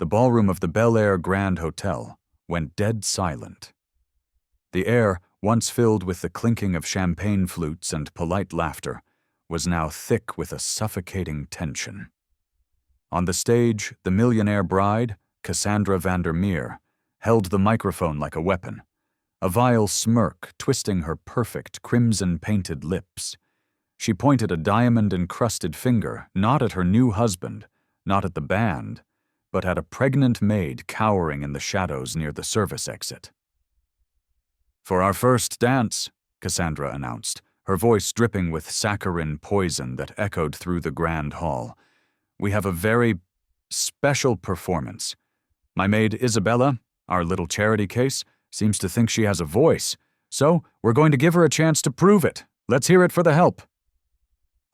the ballroom of the Bel Air Grand Hotel went dead silent. The air, once filled with the clinking of champagne flutes and polite laughter, was now thick with a suffocating tension. On the stage, the millionaire bride, Cassandra Vandermeer, held the microphone like a weapon, a vile smirk twisting her perfect crimson-painted lips. She pointed a diamond-encrusted finger not at her new husband, not at the band, but at a pregnant maid cowering in the shadows near the service exit. "For our first dance," Cassandra announced, her voice dripping with saccharine poison that echoed through the grand hall, "we have a very special performance. My maid Isabella, our little charity case, seems to think she has a voice, so we're going to give her a chance to prove it. Let's hear it for the help."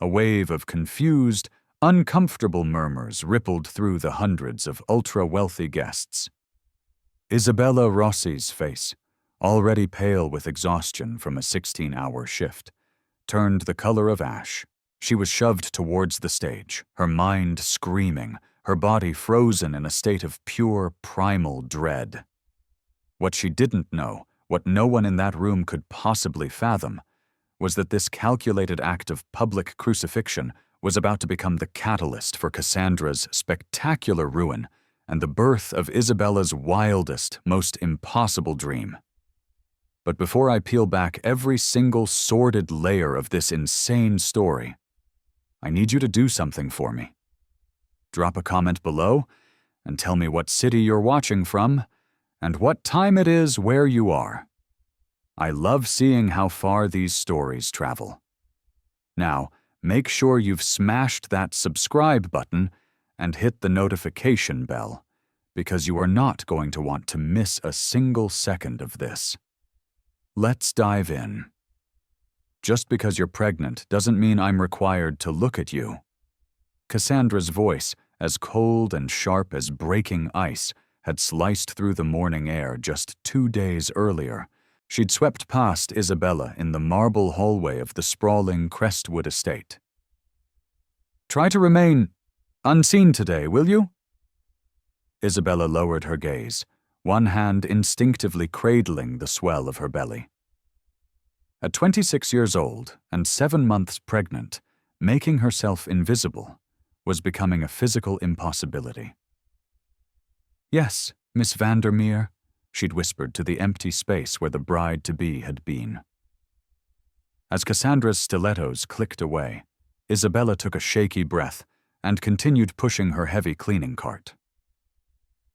A wave of confused, uncomfortable murmurs rippled through the hundreds of ultra-wealthy guests. Isabella Rossi's face, already pale with exhaustion from a 16-hour shift, turned the color of ash. She was shoved towards the stage, her mind screaming, her body frozen in a state of pure primal dread. What she didn't know, what no one in that room could possibly fathom, was that this calculated act of public crucifixion was about to become the catalyst for Cassandra's spectacular ruin and the birth of Isabella's wildest, most impossible dream. But before I peel back every single sordid layer of this insane story, I need you to do something for me. Drop a comment below and tell me what city you're watching from and what time it is where you are. I love seeing how far these stories travel. Now, make sure you've smashed that subscribe button and hit the notification bell, because you are not going to want to miss a single second of this. Let's dive in. Just because you're pregnant doesn't mean I'm required to look at you. Cassandra's voice, as cold and sharp as breaking ice, had sliced through the morning air just 2 days earlier. She'd swept past Isabella in the marble hallway of the sprawling Crestwood estate. "Try to remain unseen today, will you?" Isabella lowered her gaze, one hand instinctively cradling the swell of her belly. At 26 years old and 7 months pregnant, making herself invisible was becoming a physical impossibility. "Yes, Miss Vandermeer," she'd whispered to the empty space where the bride-to-be had been. As Cassandra's stilettos clicked away, Isabella took a shaky breath and continued pushing her heavy cleaning cart.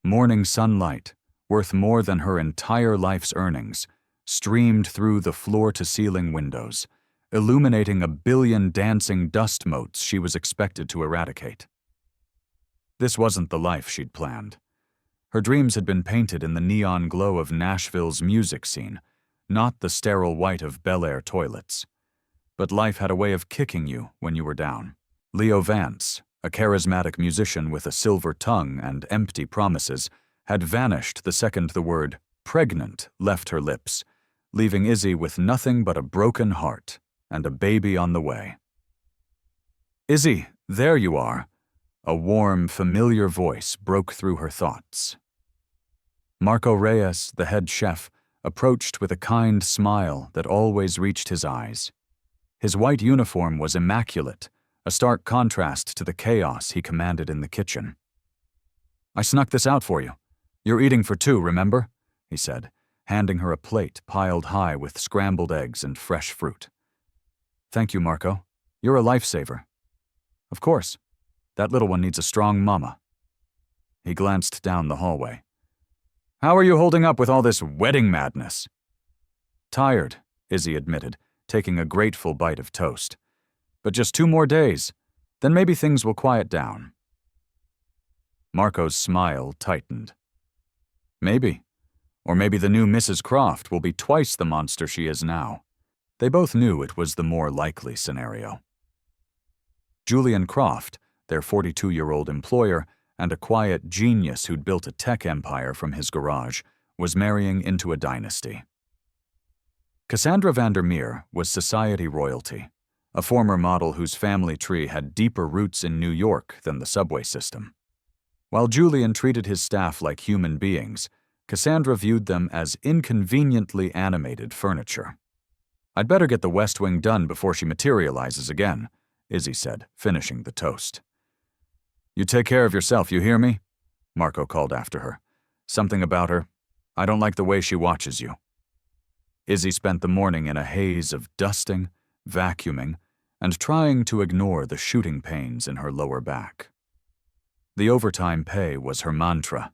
Morning sunlight, worth more than her entire life's earnings, streamed through the floor-to-ceiling windows, illuminating a billion dancing dust motes she was expected to eradicate. This wasn't the life she'd planned. Her dreams had been painted in the neon glow of Nashville's music scene, not the sterile white of Bel Air toilets. But life had a way of kicking you when you were down. Leo Vance, a charismatic musician with a silver tongue and empty promises, had vanished the second the word "pregnant" left her lips, leaving Izzy with nothing but a broken heart and a baby on the way. "Izzy, there you are," a warm, familiar voice broke through her thoughts. Marco Reyes, the head chef, approached with a kind smile that always reached his eyes. His white uniform was immaculate, a stark contrast to the chaos he commanded in the kitchen. "I snuck this out for you. You're eating for 2, remember?" he said, handing her a plate piled high with scrambled eggs and fresh fruit. "Thank you, Marco. You're a lifesaver." "Of course. That little one needs a strong mama." He glanced down the hallway. "How are you holding up with all this wedding madness?" "Tired," Izzy admitted, taking a grateful bite of toast. "But just 2 more days, then maybe things will quiet down." Marco's smile tightened. "Maybe. Or maybe the new Mrs. Croft will be twice the monster she is now." They both knew it was the more likely scenario. Julian Croft, their 42-year-old employer, and a quiet genius who'd built a tech empire from his garage, was marrying into a dynasty. Cassandra Vandermeer was society royalty, a former model whose family tree had deeper roots in New York than the subway system. While Julian treated his staff like human beings, Cassandra viewed them as inconveniently animated furniture. "I'd better get the West Wing done before she materializes again," Izzy said, finishing the toast. "You take care of yourself, you hear me?" Marco called after her. "Something about her. I don't like the way she watches you." Izzy spent the morning in a haze of dusting, vacuuming, and trying to ignore the shooting pains in her lower back. The overtime pay was her mantra.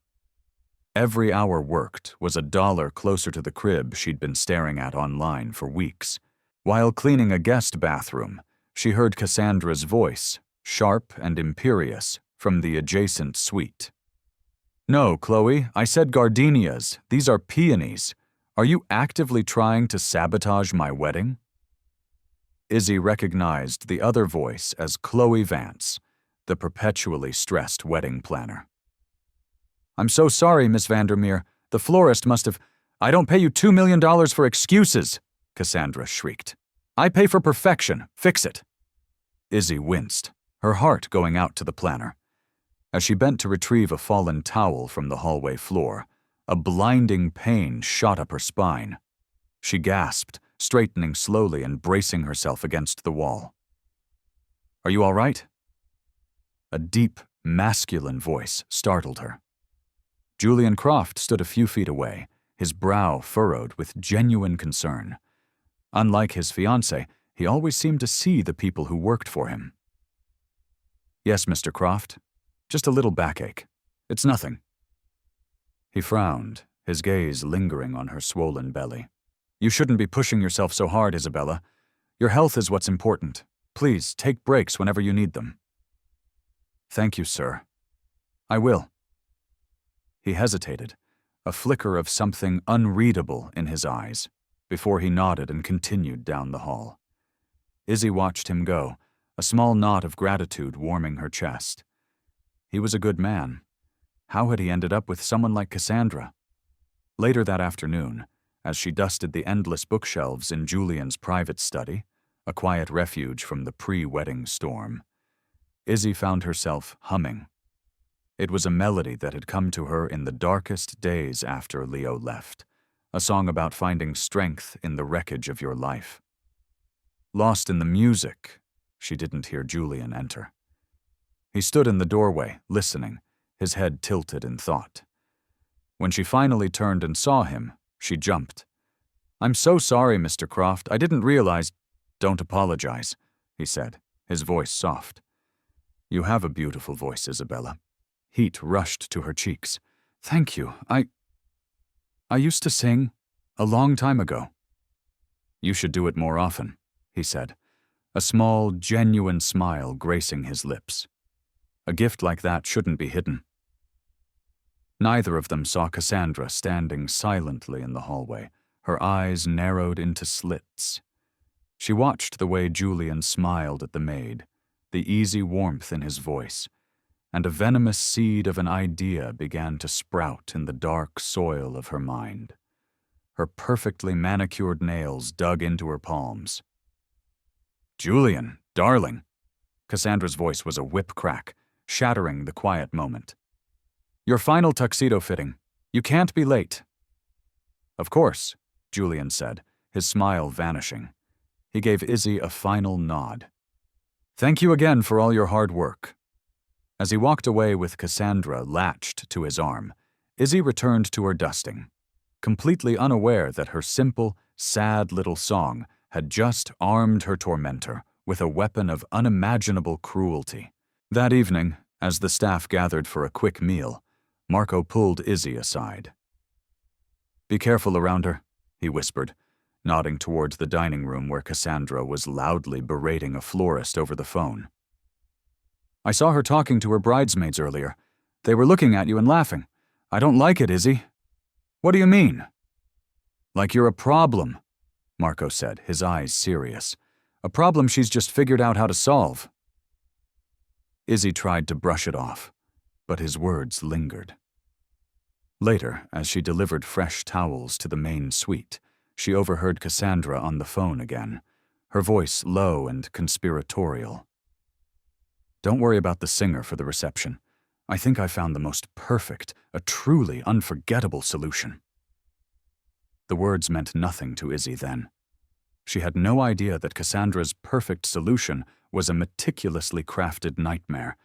Every hour worked was $1 closer to the crib she'd been staring at online for weeks. While cleaning a guest bathroom, she heard Cassandra's voice, sharp and imperious, from the adjacent suite. "No, Chloe, I said gardenias. These are peonies. Are you actively trying to sabotage my wedding?" Izzy recognized the other voice as Chloe Vance, the perpetually stressed wedding planner. "I'm so sorry, Miss Vandermeer. The florist must have— I don't pay you $2 million for excuses," Cassandra shrieked. "I pay for perfection. Fix it." Izzy winced, her heart going out to the planner. As she bent to retrieve a fallen towel from the hallway floor, a blinding pain shot up her spine. She gasped, straightening slowly and bracing herself against the wall. "Are you all right?" A deep, masculine voice startled her. Julian Croft stood a few feet away, his brow furrowed with genuine concern. Unlike his fiancée, he always seemed to see the people who worked for him. "Yes, Mr. Croft. Just a little backache. It's nothing." He frowned, his gaze lingering on her swollen belly. "You shouldn't be pushing yourself so hard, Isabella. Your health is what's important. Please, take breaks whenever you need them." "Thank you, sir. I will." He hesitated, a flicker of something unreadable in his eyes, before he nodded and continued down the hall. Izzy watched him go, a small knot of gratitude warming her chest. He was a good man. How had he ended up with someone like Cassandra? Later that afternoon, as she dusted the endless bookshelves in Julian's private study, a quiet refuge from the pre-wedding storm, Izzy found herself humming. It was a melody that had come to her in the darkest days after Leo left, a song about finding strength in the wreckage of your life. Lost in the music, she didn't hear Julian enter. He stood in the doorway, listening, his head tilted in thought. When she finally turned and saw him, she jumped. "I'm so sorry, Mr. Croft. I didn't realize—" "Don't apologize," he said, his voice soft. "You have a beautiful voice, Isabella." Heat rushed to her cheeks. "Thank you. I used to sing a long time ago." "You should do it more often," he said, a small, genuine smile gracing his lips. A gift like that shouldn't be hidden. Neither of them saw Cassandra standing silently in the hallway, her eyes narrowed into slits. She watched the way Julian smiled at the maid, the easy warmth in his voice, and a venomous seed of an idea began to sprout in the dark soil of her mind. Her perfectly manicured nails dug into her palms. "Julian, darling." Cassandra's voice was a whip crack, shattering the quiet moment. "Your final tuxedo fitting. You can't be late." "Of course," Julian said, his smile vanishing. He gave Izzy a final nod. "Thank you again for all your hard work." As he walked away with Cassandra latched to his arm, Izzy returned to her dusting, completely unaware that her simple, sad little song had just armed her tormentor with a weapon of unimaginable cruelty. That evening, as the staff gathered for a quick meal, Marco pulled Izzy aside. "Be careful around her," he whispered, nodding towards the dining room where Cassandra was loudly berating a florist over the phone. "I saw her talking to her bridesmaids earlier. They were looking at you and laughing. I don't like it, Izzy." "What do you mean?" "Like you're a problem," Marco said, his eyes serious. "A problem she's just figured out how to solve." Izzy tried to brush it off, but his words lingered. Later, as she delivered fresh towels to the main suite, she overheard Cassandra on the phone again, her voice low and conspiratorial. "Don't worry about the singer for the reception. I think I found the most perfect, a truly unforgettable solution." The words meant nothing to Izzy then. She had no idea that Cassandra's perfect solution was a meticulously crafted nightmare,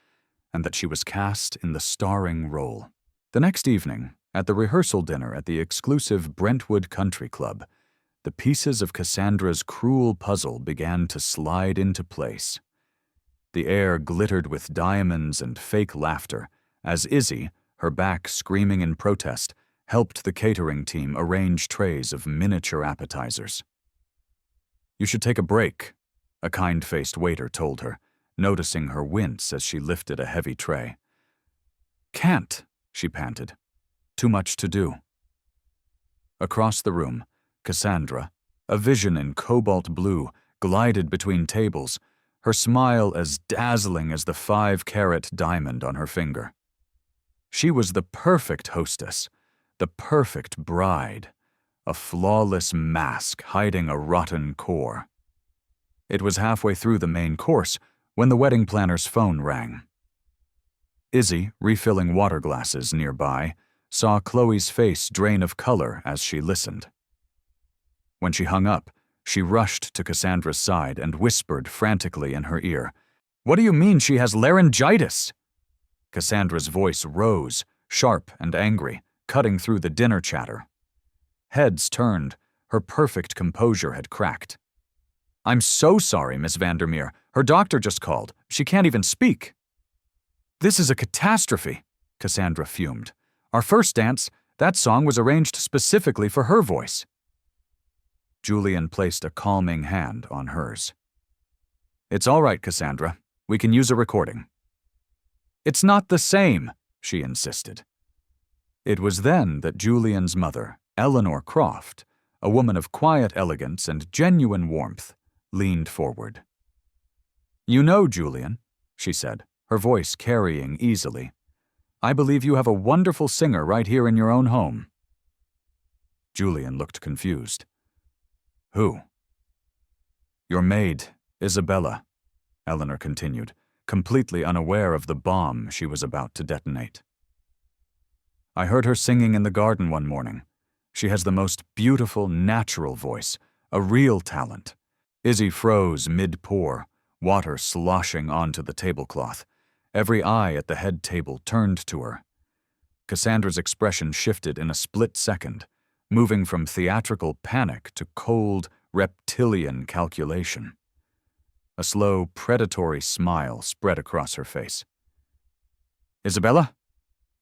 and that she was cast in the starring role. The next evening, at the rehearsal dinner at the exclusive Brentwood Country Club, the pieces of Cassandra's cruel puzzle began to slide into place. The air glittered with diamonds and fake laughter as Izzy, her back screaming in protest, helped the catering team arrange trays of miniature appetizers. "You should take a break," a kind-faced waiter told her, noticing her wince as she lifted a heavy tray. "Can't," she panted. "Too much to do." Across the room, Cassandra, a vision in cobalt blue, glided between tables, her smile as dazzling as the 5-carat diamond on her finger. She was the perfect hostess, the perfect bride, a flawless mask hiding a rotten core. It was halfway through the main course when the wedding planner's phone rang. Izzy, refilling water glasses nearby, saw Chloe's face drain of color as she listened. When she hung up, she rushed to Cassandra's side and whispered frantically in her ear, "What do you mean she has laryngitis?" Cassandra's voice rose, sharp and angry, cutting through the dinner chatter. Heads turned, her perfect composure had cracked. "I'm so sorry, Miss Vandermeer. Her doctor just called. She can't even speak." "This is a catastrophe," Cassandra fumed. "Our first dance, that song was arranged specifically for her voice." Julian placed a calming hand on hers. "It's all right, Cassandra. We can use a recording." "It's not the same," she insisted. It was then that Julian's mother, Eleanor Croft, a woman of quiet elegance and genuine warmth, leaned forward. "You know, Julian," she said, her voice carrying easily, "I believe you have a wonderful singer right here in your own home." Julian looked confused. "Who?" "Your maid, Isabella," Eleanor continued, completely unaware of the bomb she was about to detonate. "I heard her singing in the garden one morning. She has the most beautiful, natural voice, a real talent." Izzy froze mid-pour, water sloshing onto the tablecloth. Every eye at the head table turned to her. Cassandra's expression shifted in a split second, moving from theatrical panic to cold, reptilian calculation. A slow, predatory smile spread across her face. "Isabella?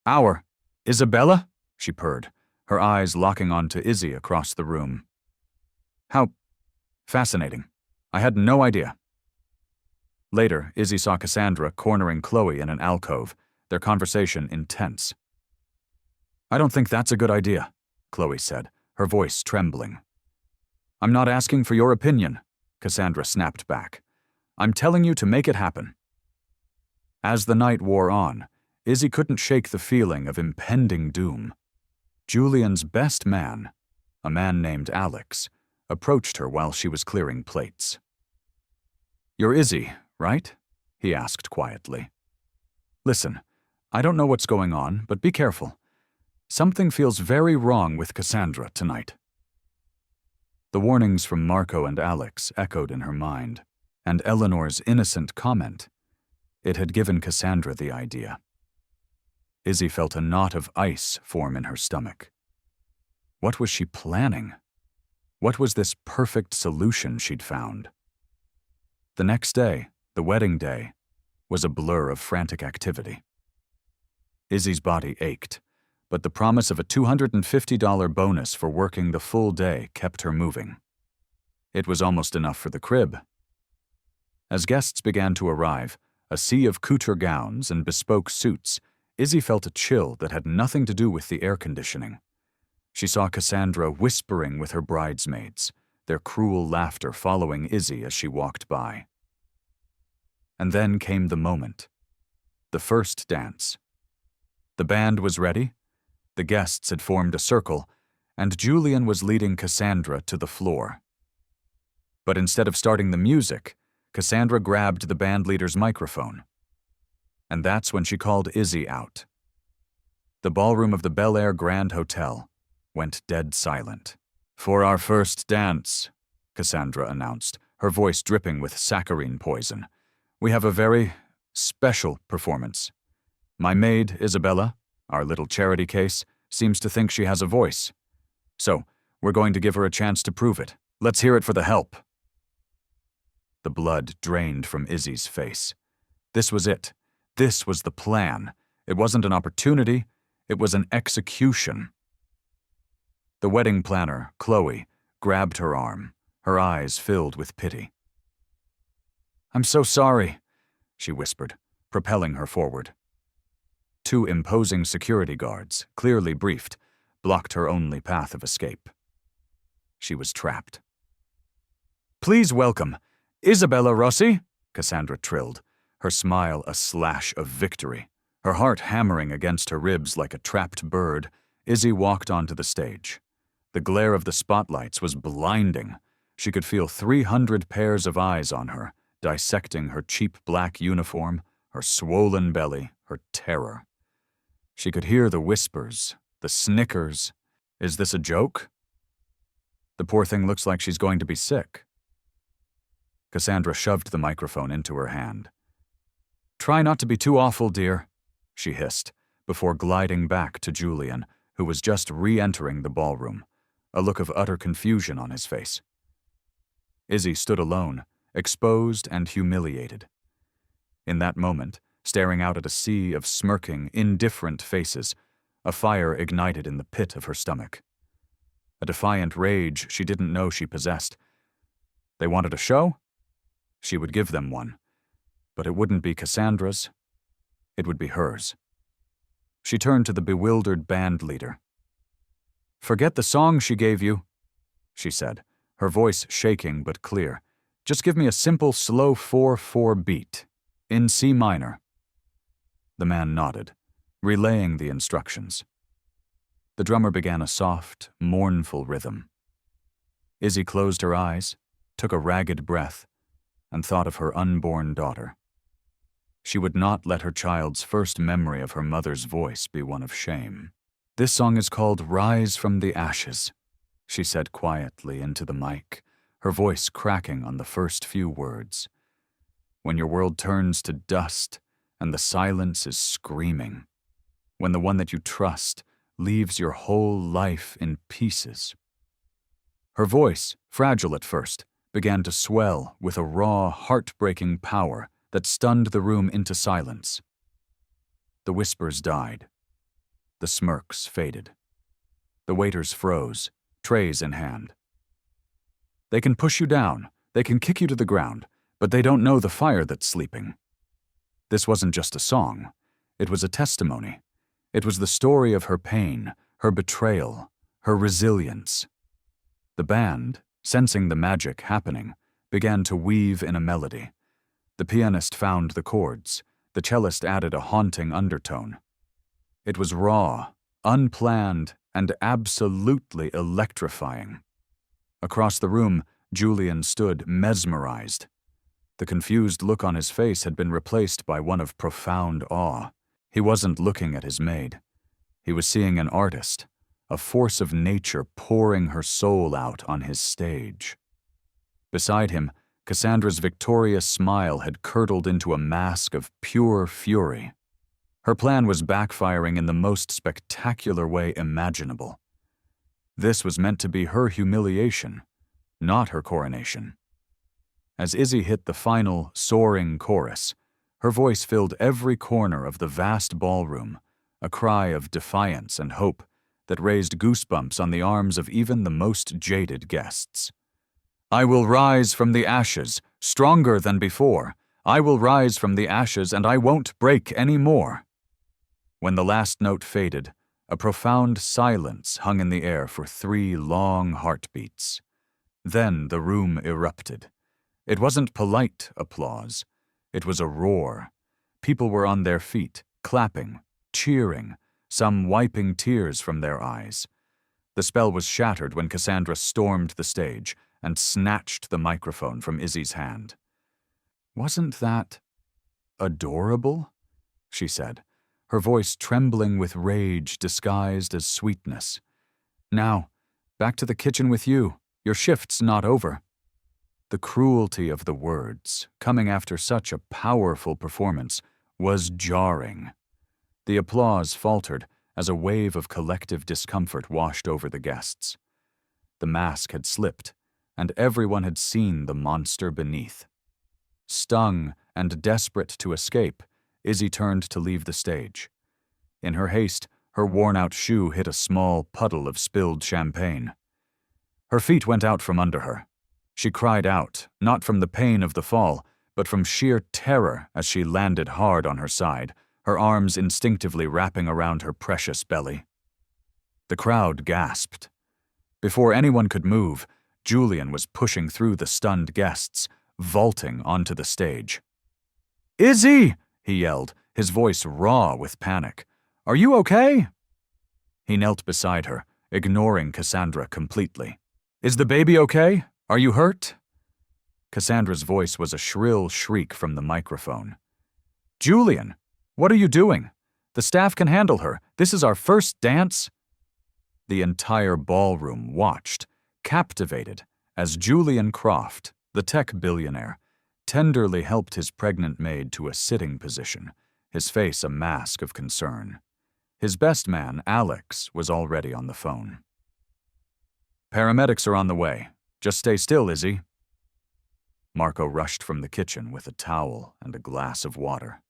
Our Isabella?" she purred, her eyes locking onto Izzy across the room. "How fascinating. I had no idea." Later, Izzy saw Cassandra cornering Chloe in an alcove, their conversation intense. "I don't think that's a good idea," Chloe said, her voice trembling. "I'm not asking for your opinion," Cassandra snapped back. "I'm telling you to make it happen." As the night wore on, Izzy couldn't shake the feeling of impending doom. Julian's best man, a man named Alex, approached her while she was clearing plates. "You're Izzy, right?" he asked quietly. "Listen, I don't know what's going on, but be careful. Something feels very wrong with Cassandra tonight." The warnings from Marco and Alex echoed in her mind, and Eleanor's innocent comment. It had given Cassandra the idea. Izzy felt a knot of ice form in her stomach. What was she planning? What was this perfect solution she'd found? The next day, the wedding day, was a blur of frantic activity. Izzy's body ached, but the promise of a $250 bonus for working the full day kept her moving. It was almost enough for the crib. As guests began to arrive, a sea of couture gowns and bespoke suits, Izzy felt a chill that had nothing to do with the air conditioning. She saw Cassandra whispering with her bridesmaids, their cruel laughter following Izzy as she walked by. And then came the moment. The first dance. The band was ready, the guests had formed a circle, and Julian was leading Cassandra to the floor. But instead of starting the music, Cassandra grabbed the bandleader's microphone. and that's when she called Izzy out. The ballroom of the Bel Air Grand Hotel went dead silent. "For our first dance," Cassandra announced, her voice dripping with saccharine poison, "we have a very special performance. My maid, Isabella, our little charity case, seems to think she has a voice. So, we're going to give her a chance to prove it. Let's hear it for the help." The blood drained from Izzy's face. This was it. This was the plan. It wasn't an opportunity. It was an execution. The wedding planner, Chloe, grabbed her arm, her eyes filled with pity. "I'm so sorry," she whispered, propelling her forward. Two imposing security guards, clearly briefed, blocked her only path of escape. She was trapped. "Please welcome Isabella Rossi," Cassandra trilled, her smile a slash of victory. Her heart hammering against her ribs like a trapped bird, Izzy walked onto the stage. The glare of the spotlights was blinding. She could feel 300 pairs of eyes on her, dissecting her cheap black uniform, her swollen belly, her terror. She could hear the whispers, the snickers. "Is this a joke? The poor thing looks like she's going to be sick." Cassandra shoved the microphone into her hand. "Try not to be too awful, dear," she hissed, before gliding back to Julian, who was just re-entering the ballroom, a look of utter confusion on his face. Izzy stood alone, exposed and humiliated. In that moment, staring out at a sea of smirking, indifferent faces, a fire ignited in the pit of her stomach. A defiant rage she didn't know she possessed. They wanted a show? She would give them one. But it wouldn't be Cassandra's. It would be hers. She turned to the bewildered band leader. "Forget the song she gave you," she said, her voice shaking but clear. "Just give me a simple, slow 4/4 beat, in C minor." The man nodded, relaying the instructions. The drummer began a soft, mournful rhythm. Izzy closed her eyes, took a ragged breath, and thought of her unborn daughter. She would not let her child's first memory of her mother's voice be one of shame. "This song is called Rise from the Ashes," she said quietly into the mic, her voice cracking on the first few words. "When your world turns to dust and the silence is screaming. When the one that you trust leaves your whole life in pieces." Her voice, fragile at first, began to swell with a raw, heartbreaking power that stunned the room into silence. The whispers died. The smirks faded. The waiters froze, trays in hand. "They can push you down, they can kick you to the ground, but they don't know the fire that's sleeping." This wasn't just a song. It was a testimony. It was the story of her pain, her betrayal, her resilience. The band, sensing the magic happening, began to weave in a melody. The pianist found the chords. The cellist added a haunting undertone. It was raw, unplanned, and absolutely electrifying. Across the room, Julian stood mesmerized. The confused look on his face had been replaced by one of profound awe. He wasn't looking at his maid. He was seeing an artist, a force of nature pouring her soul out on his stage. Beside him, Cassandra's victorious smile had curdled into a mask of pure fury. Her plan was backfiring in the most spectacular way imaginable. This was meant to be her humiliation, not her coronation. As Izzy hit the final, soaring chorus, her voice filled every corner of the vast ballroom, a cry of defiance and hope that raised goosebumps on the arms of even the most jaded guests. "I will rise from the ashes, stronger than before. I will rise from the ashes and I won't break any more." When the last note faded, a profound silence hung in the air for 3 long heartbeats. Then the room erupted. It wasn't polite applause. It was a roar. People were on their feet, clapping, cheering, some wiping tears from their eyes. The spell was shattered when Cassandra stormed the stage and snatched the microphone from Izzy's hand. "Wasn't that adorable?" she said, her voice trembling with rage disguised as sweetness. "Now, back to the kitchen with you. Your shift's not over." The cruelty of the words, coming after such a powerful performance, was jarring. The applause faltered as a wave of collective discomfort washed over the guests. The mask had slipped, and everyone had seen the monster beneath. Stung and desperate to escape, Izzy turned to leave the stage. In her haste, her worn-out shoe hit a small puddle of spilled champagne. Her feet went out from under her. She cried out, not from the pain of the fall, but from sheer terror as she landed hard on her side, her arms instinctively wrapping around her precious belly. The crowd gasped. Before anyone could move, Julian was pushing through the stunned guests, vaulting onto the stage. "Izzy!" he yelled, his voice raw with panic. "Are you okay?" He knelt beside her, ignoring Cassandra completely. "Is the baby okay? Are you hurt?" Cassandra's voice was a shrill shriek from the microphone. "Julian, what are you doing? The staff can handle her. This is our first dance." The entire ballroom watched, captivated, as Julian Croft, the tech billionaire, tenderly helped his pregnant maid to a sitting position, his face a mask of concern. His best man, Alex, was already on the phone. "Paramedics are on the way. Just stay still, Izzy." Marco rushed from the kitchen with a towel and a glass of water.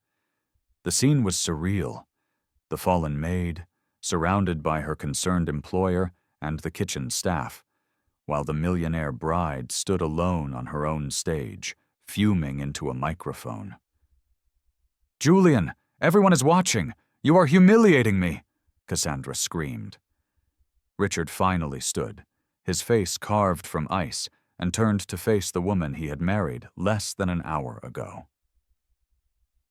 The scene was surreal. The fallen maid, surrounded by her concerned employer and the kitchen staff, while the millionaire bride stood alone on her own stage, fuming into a microphone. "Julian, everyone is watching. You are humiliating me," Cassandra screamed. Richard finally stood, his face carved from ice, and turned to face the woman he had married less than an hour ago.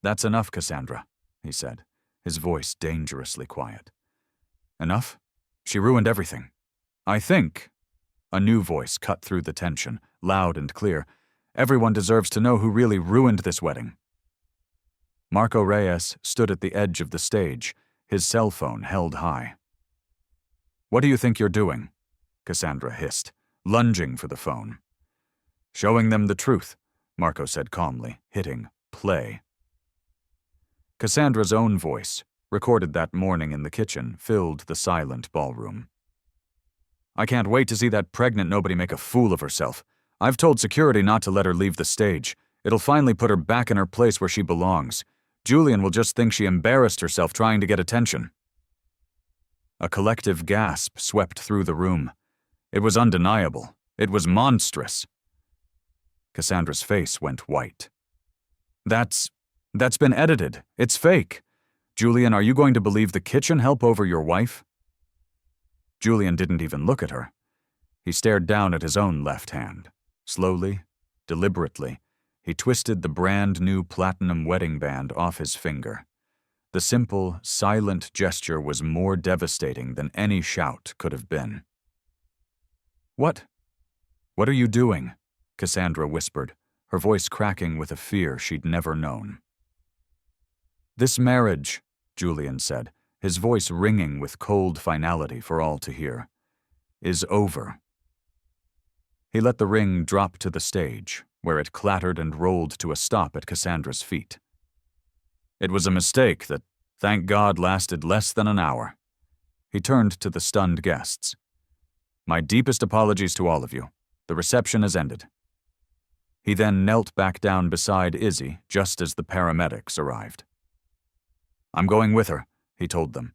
"That's enough, Cassandra," he said, his voice dangerously quiet. "Enough? She ruined everything. I think," a new voice cut through the tension, loud and clear, "everyone deserves to know who really ruined this wedding." Marco Reyes stood at the edge of the stage, his cell phone held high. "What do you think you're doing?" Cassandra hissed, lunging for the phone. "Showing them the truth," Marco said calmly, hitting play. Cassandra's own voice, recorded that morning in the kitchen, filled the silent ballroom. "I can't wait to see that pregnant nobody make a fool of herself. I've told security not to let her leave the stage. It'll finally put her back in her place where she belongs. Julian will just think she embarrassed herself trying to get attention." A collective gasp swept through the room. It was undeniable. It was monstrous. Cassandra's face went white. That's been edited. It's fake. Julian, are you going to believe the kitchen help over your wife?" Julian didn't even look at her. He stared down at his own left hand. Slowly, deliberately, he twisted the brand-new platinum wedding band off his finger. The simple, silent gesture was more devastating than any shout could have been. What are you doing?" Cassandra whispered, her voice cracking with a fear she'd never known. "This marriage," Julian said, his voice ringing with cold finality for all to hear, "is over." He let the ring drop to the stage, where it clattered and rolled to a stop at Cassandra's feet. "It was a mistake that, thank God, lasted less than an hour." He turned to the stunned guests. "My deepest apologies to all of you. The reception has ended." He then knelt back down beside Izzy just as the paramedics arrived. "I'm going with her," he told them.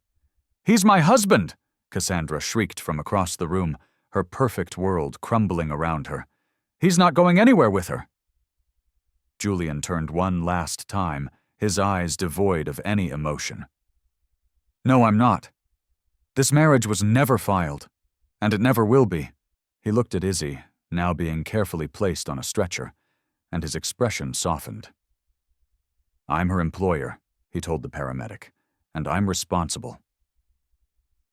"He's my husband!" Cassandra shrieked from across the room, her perfect world crumbling around her. "He's not going anywhere with her." Julian turned one last time, his eyes devoid of any emotion. "No, I'm not. This marriage was never filed, and it never will be." He looked at Izzy, now being carefully placed on a stretcher, and his expression softened. "I'm her employer," he told the paramedic, "and I'm responsible."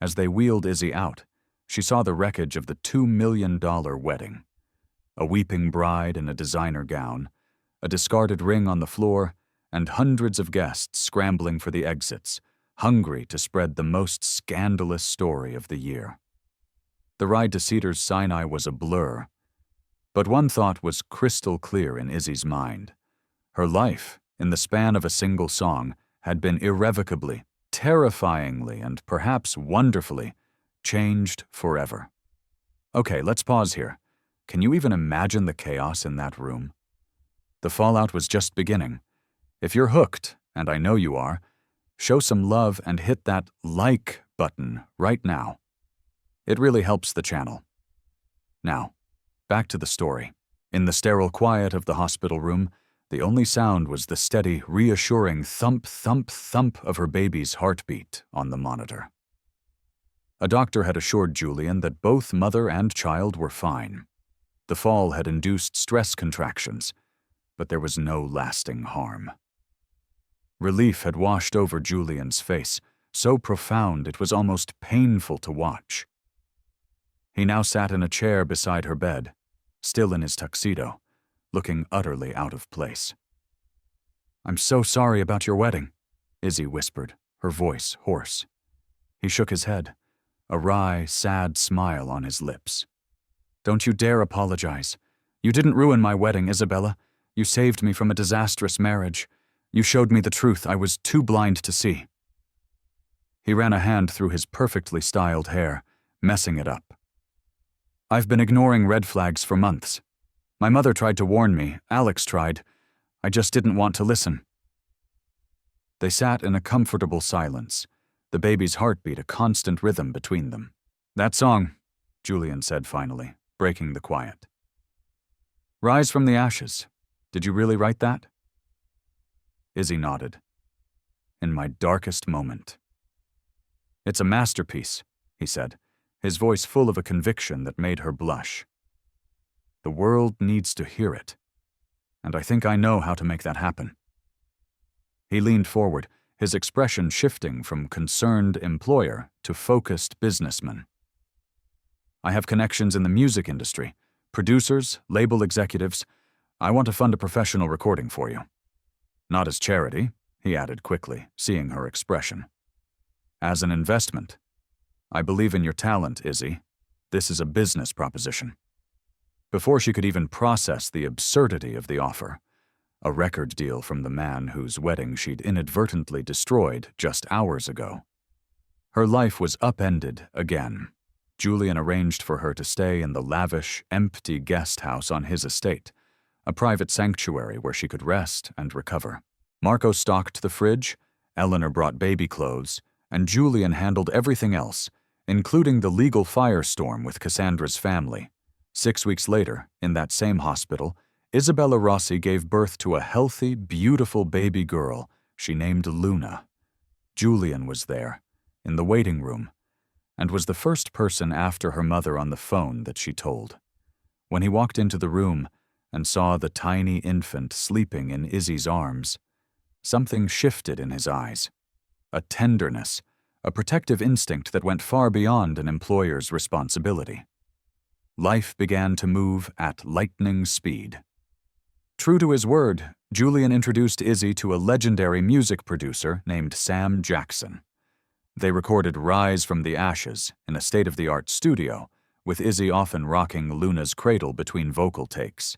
As they wheeled Izzy out, she saw the wreckage of the $2 million wedding. A weeping bride in a designer gown, a discarded ring on the floor, and hundreds of guests scrambling for the exits, hungry to spread the most scandalous story of the year. The ride to Cedars-Sinai was a blur, but one thought was crystal clear in Izzy's mind. Her life, in the span of a single song, had been irrevocably, terrifyingly, and perhaps wonderfully changed forever. Okay, let's pause here. Can you even imagine the chaos in that room? The fallout was just beginning. If you're hooked, and I know you are, show some love and hit that like button right now. It really helps the channel. Now, back to the story. In the sterile quiet of the hospital room, the only sound was the steady, reassuring thump, thump, thump of her baby's heartbeat on the monitor. A doctor had assured Julian that both mother and child were fine. The fall had induced stress contractions, but there was no lasting harm. Relief had washed over Julian's face, so profound it was almost painful to watch. He now sat in a chair beside her bed, still in his tuxedo, looking utterly out of place. "I'm so sorry about your wedding," Izzy whispered, her voice hoarse. He shook his head, a wry, sad smile on his lips. "Don't you dare apologize. You didn't ruin my wedding, Isabella. You saved me from a disastrous marriage. You showed me the truth I was too blind to see." He ran a hand through his perfectly styled hair, messing it up. "I've been ignoring red flags for months. My mother tried to warn me, Alex tried. I just didn't want to listen." They sat in a comfortable silence, the baby's heartbeat a constant rhythm between them. "That song," Julian said finally, breaking the quiet. "Rise from the Ashes. Did you really write that?" Izzy nodded. "In my darkest moment." "It's a masterpiece," he said, his voice full of a conviction that made her blush. "The world needs to hear it, and I think I know how to make that happen." He leaned forward, his expression shifting from concerned employer to focused businessman. "I have connections in the music industry, producers, label executives. I want to fund a professional recording for you. Not as charity," he added quickly, seeing her expression. "As an investment. I believe in your talent, Izzy. This is a business proposition." Before she could even process the absurdity of the offer, a record deal from the man whose wedding she'd inadvertently destroyed just hours ago, her life was upended again. Julian arranged for her to stay in the lavish, empty guest house on his estate, a private sanctuary where she could rest and recover. Marco stocked the fridge, Eleanor brought baby clothes, and Julian handled everything else, including the legal firestorm with Cassandra's family. 6 weeks later, in that same hospital, Isabella Rossi gave birth to a healthy, beautiful baby girl she named Luna. Julian was there, in the waiting room, and was the first person after her mother on the phone that she told. When he walked into the room and saw the tiny infant sleeping in Izzy's arms, something shifted in his eyes. A tenderness, a protective instinct that went far beyond an employer's responsibility. Life began to move at lightning speed. True to his word, Julian introduced Izzy to a legendary music producer named Sam Jackson. They recorded Rise from the Ashes in a state-of-the-art studio, with Izzy often rocking Luna's cradle between vocal takes.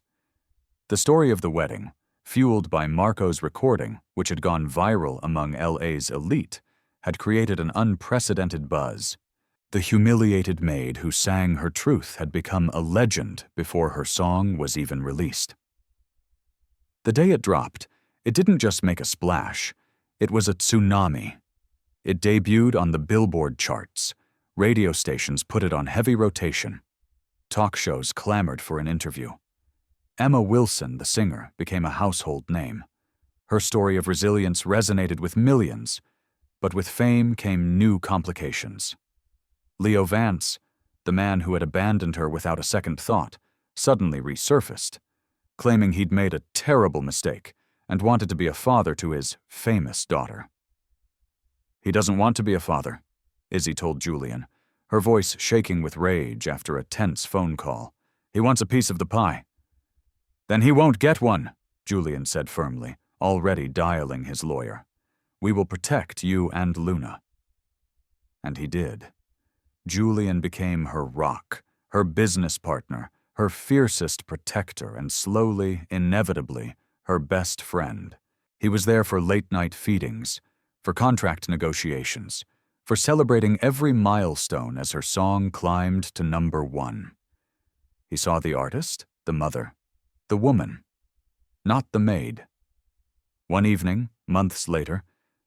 The story of the wedding, fueled by Marco's recording, which had gone viral among LA's elite, had created an unprecedented buzz. The humiliated maid who sang her truth had become a legend before her song was even released. The day it dropped, it didn't just make a splash, it was a tsunami. It debuted on the Billboard charts. Radio stations put it on heavy rotation. Talk shows clamored for an interview. Emma Wilson, the singer, became a household name. Her story of resilience resonated with millions, but with fame came new complications. Leo Vance, the man who had abandoned her without a second thought, suddenly resurfaced, claiming he'd made a terrible mistake and wanted to be a father to his famous daughter. "He doesn't want to be a father," Izzy told Julian, her voice shaking with rage after a tense phone call. "He wants a piece of the pie." "Then he won't get one," Julian said firmly. already dialing his lawyer. "We will protect you and Luna." And he did. Julian became her rock, her business partner, her fiercest protector, and slowly, inevitably, her best friend. He was there for late-night feedings, for contract negotiations, for celebrating every milestone as her song climbed to #1. He saw the artist, the mother, the woman, not the maid. One evening, months later,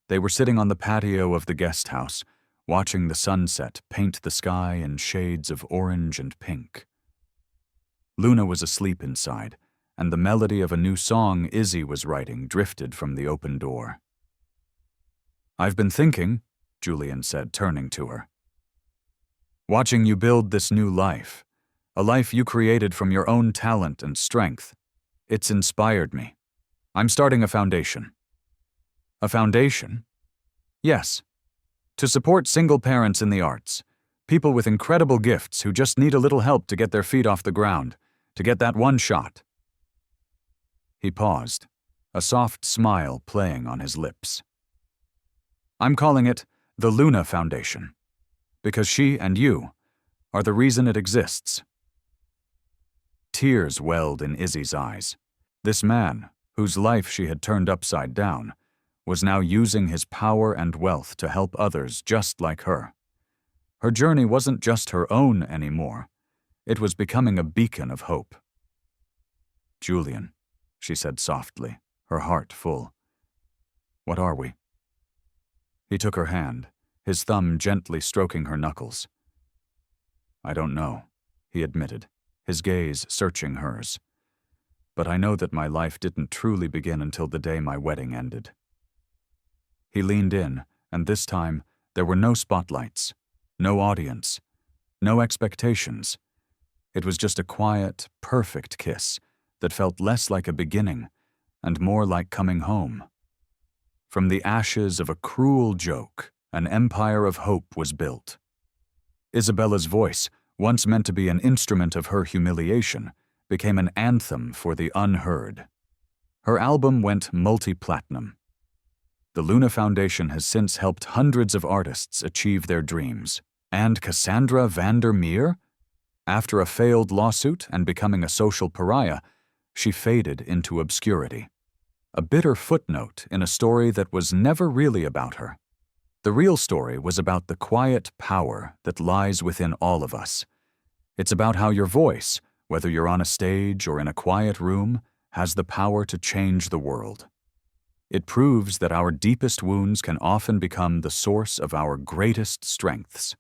they were sitting on the patio of the guest house, watching the sunset paint the sky in shades of orange and pink. Luna was asleep inside, and the melody of a new song Izzy was writing drifted from the open door. "I've been thinking," Julian said, turning to her. "Watching you build this new life, a life you created from your own talent and strength. It's inspired me. I'm starting a foundation." "A foundation?" "Yes. To support single parents in the arts, people with incredible gifts who just need a little help to get their feet off the ground, to get that one shot." He paused, a soft smile playing on his lips. "I'm calling it the Luna Foundation, because she and you are the reason it exists." Tears welled in Izzy's eyes. This man, whose life she had turned upside down, was now using his power and wealth to help others just like her. Her journey wasn't just her own anymore. It was becoming a beacon of hope. "Julian," she said softly, her heart full. "What are we?" He took her hand, his thumb gently stroking her knuckles. "I don't know," he admitted, his gaze searching hers. "But I know that my life didn't truly begin until the day my wedding ended." He leaned in, and this time there were no spotlights, no audience, no expectations. It was just a quiet, perfect kiss that felt less like a beginning and more like coming home. From the ashes of a cruel joke, an empire of hope was built. Isabella's voice, once meant to be an instrument of her humiliation, became an anthem for the unheard. Her album went multi-platinum. The Luna Foundation has since helped hundreds of artists achieve their dreams. And Cassandra Vandermeer? After a failed lawsuit and becoming a social pariah, she faded into obscurity. A bitter footnote in a story that was never really about her. The real story was about the quiet power that lies within all of us. It's about how your voice, whether you're on a stage or in a quiet room, has the power to change the world. It proves that our deepest wounds can often become the source of our greatest strengths,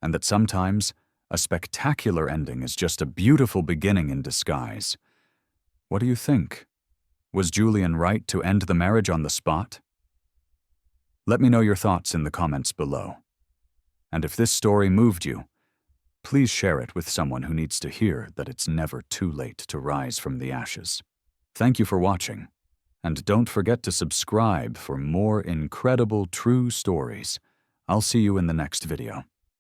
and that sometimes a spectacular ending is just a beautiful beginning in disguise. What do you think? Was Julian right to end the marriage on the spot? Let me know your thoughts in the comments below. And if this story moved you, please share it with someone who needs to hear that it's never too late to rise from the ashes. Thank you for watching. And don't forget to subscribe for more incredible true stories. I'll see you in the next video.